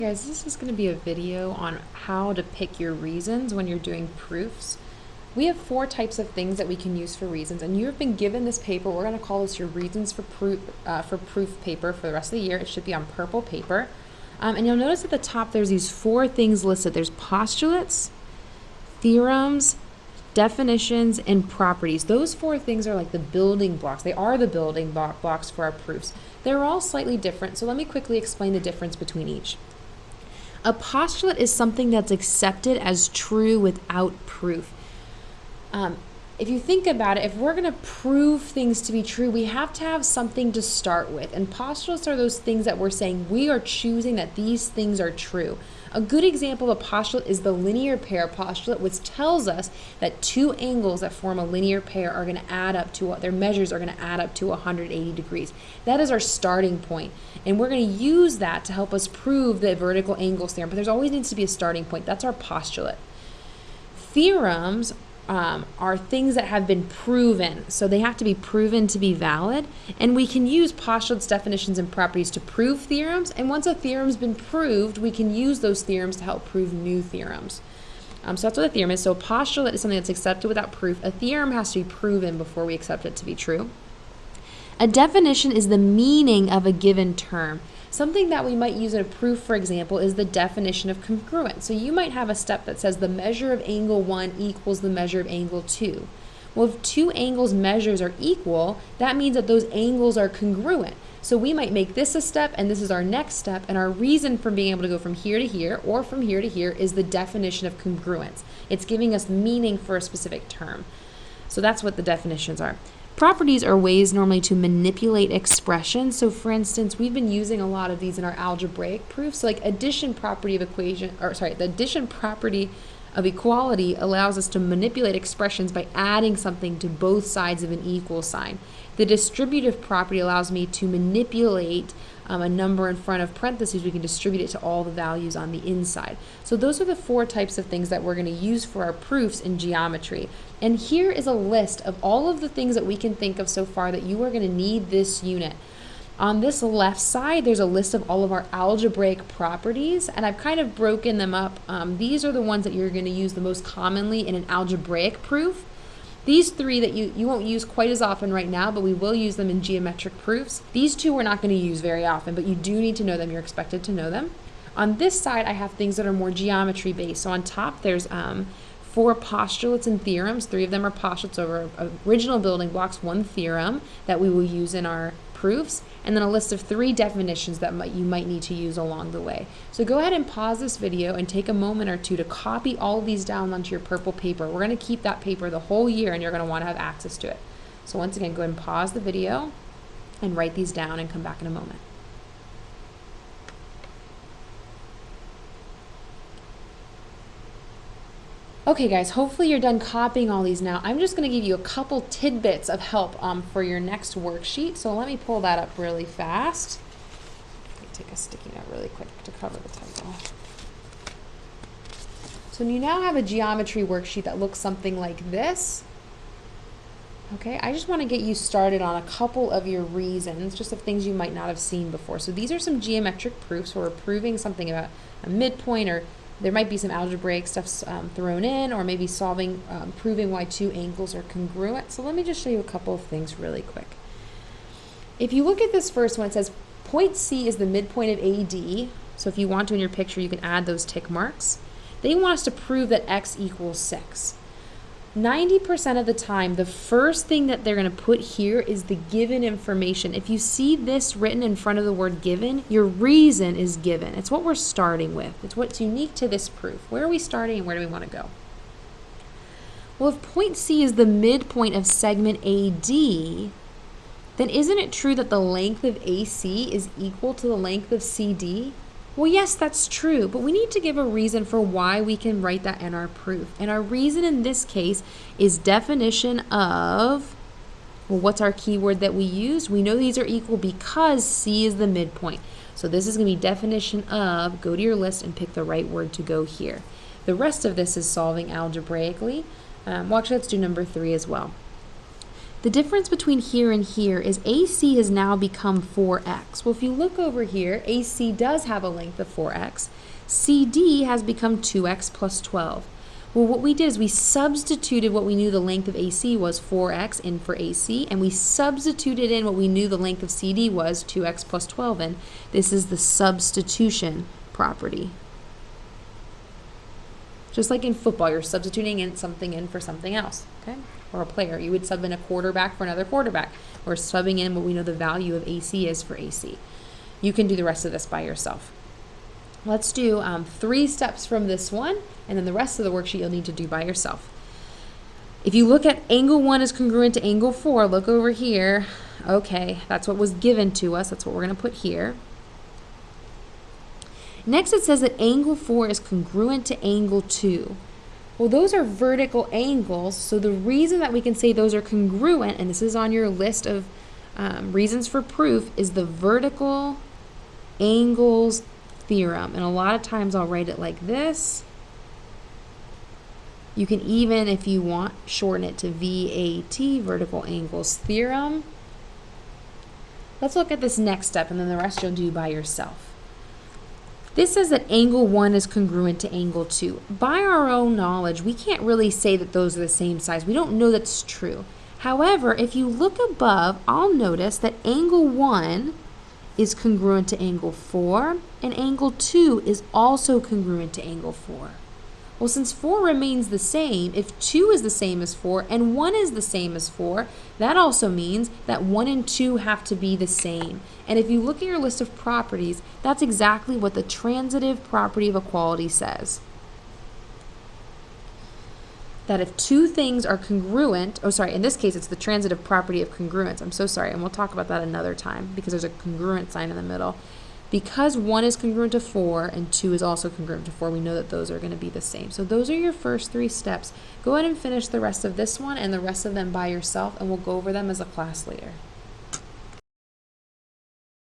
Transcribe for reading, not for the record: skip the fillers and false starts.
Guys, this is going to be a video on how to pick your reasons when you're doing proofs. We have 4 types of things that we can use for reasons, and you have been given this paper. We're going to call this your reasons for proof paper for the rest of the year. It should be on purple paper. And you'll notice at the top there's these 4 things listed. There's postulates, theorems, definitions, and properties. Those 4 things are like the building blocks. They are the building blocks for our proofs. They're all slightly different, so let me quickly explain the difference between each. A postulate is something that's accepted as true without proof. If you think about it, if we're going to prove things to be true, we have to have something to start with. And postulates are those things that we're saying we are choosing that these things are true. A good example of a postulate is the linear pair postulate, which tells us that 2 angles that form a linear pair are going to add up to their measures are going to add up to 180 degrees. That is our starting point, and we're going to use that to help us prove the vertical angle theorem. But there's always needs to be a starting point. That's our postulate. Theorems are things that have been proven, so they have to be proven to be valid, and we can use postulates, definitions, and properties to prove theorems, and once a theorem's been proved, we can use those theorems to help prove new theorems. So that's what a theorem is. So a postulate is something that's accepted without proof. A theorem has to be proven before we accept it to be true. A definition is the meaning of a given term. Something that we might use in a proof, for example, is the definition of congruent. So you might have a step that says the measure of angle 1 equals the measure of angle 2. Well, if 2 angles' measures are equal, that means that those angles are congruent. So we might make this a step, and this is our next step, and our reason for being able to go from here to here or from here to here is the definition of congruence. It's giving us meaning for a specific term. So that's what the definitions are. Properties are ways normally to manipulate expressions. So for instance, we've been using a lot of these in our algebraic proofs. So like addition property of the addition property of equality allows us to manipulate expressions by adding something to both sides of an equal sign. The distributive property allows me to manipulate a number in front of parentheses. We can distribute it to all the values on the inside. So those are the 4 types of things that we're going to use for our proofs in geometry. And here is a list of all of the things that we can think of so far that you are going to need this unit. On this left side, there's a list of all of our algebraic properties, and I've kind of broken them up. These are the ones that you're going to use the most commonly in an algebraic proof. These 3 that you won't use quite as often right now, but we will use them in geometric proofs. These 2 we're not going to use very often, but you do need to know them. You're expected to know them. On this side, I have things that are more geometry based. So on top, there's 4 postulates and theorems. 3 of them are postulates over original building blocks, 1 theorem that we will use in our proofs, and then a list of 3 definitions that you might need to use along the way. So go ahead and pause this video and take a moment or 2 to copy all of these down onto your purple paper. We're going to keep that paper the whole year, and you're going to want to have access to it. So once again, go ahead and pause the video and write these down and come back in a moment. Okay guys, hopefully you're done copying all these now. I'm just going to give you a couple tidbits of help for your next worksheet. So let me pull that up really fast. Let me take a sticky note really quick to cover the title. So you now have a geometry worksheet that looks something like this. Okay, I just want to get you started on a couple of your reasons, just of things you might not have seen before. So these are some geometric proofs where we're proving something about a midpoint, or there might be some algebraic stuff thrown in, or maybe proving why 2 angles are congruent. So let me just show you a couple of things really quick. If you look at this first one, it says point C is the midpoint of AD. So if you want to in your picture, you can add those tick marks. They want us to prove that x equals 6. 90% of the time, the first thing that they're going to put here is the given information. If you see this written in front of the word given, your reason is given. It's what we're starting with. It's what's unique to this proof. Where are we starting and where do we want to go? Well, if point C is the midpoint of segment AD, then isn't it true that the length of AC is equal to the length of CD? Well, yes, that's true, but we need to give a reason for why we can write that in our proof. And our reason in this case is definition of, well, what's our keyword that we use? We know these are equal because C is the midpoint. So this is going to be definition of, go to your list and pick the right word to go here. The rest of this is solving algebraically. Well, actually, let's do number 3 as well. The difference between here and here is AC has now become 4x. Well, if you look over here, AC does have a length of 4x. CD has become 2x plus 12. Well, what we did is we substituted what we knew the length of AC was 4x in for AC, and we substituted in what we knew the length of CD was 2x plus 12 in. This is the substitution property. Just like in football, you're substituting in something in for something else, okay? Or a player. You would sub in a quarterback for another quarterback. We're subbing in what we know the value of AC is for AC. You can do the rest of this by yourself. Let's do 3 steps from this one, and then the rest of the worksheet you'll need to do by yourself. If you look at angle 1 is congruent to angle 4, look over here. Okay, that's what was given to us. That's what we're going to put here. Next, it says that angle 4 is congruent to angle 2. Well, those are vertical angles, so the reason that we can say those are congruent, and this is on your list of reasons for proof, is the vertical angles theorem. And a lot of times I'll write it like this. You can even, if you want, shorten it to VAT, vertical angles theorem. Let's look at this next step, and then the rest you'll do by yourself. This says that angle 1 is congruent to angle 2. By our own knowledge, we can't really say that those are the same size. We don't know that's true. However, if you look above, I'll notice that angle 1 is congruent to angle 4, and angle 2 is also congruent to angle 4. Well, since 4 remains the same, if 2 is the same as 4 and 1 is the same as 4, that also means that 1 and 2 have to be the same. And if you look at your list of properties, that's exactly what the transitive property of equality says. That if 2 things are congruent, in this case it's the transitive property of congruence. I'm so sorry, and we'll talk about that another time because there's a congruent sign in the middle. Because 1 is congruent to 4 and 2 is also congruent to 4, we know that those are going to be the same. So those are your first 3 steps. Go ahead and finish the rest of this one and the rest of them by yourself, and we'll go over them as a class later.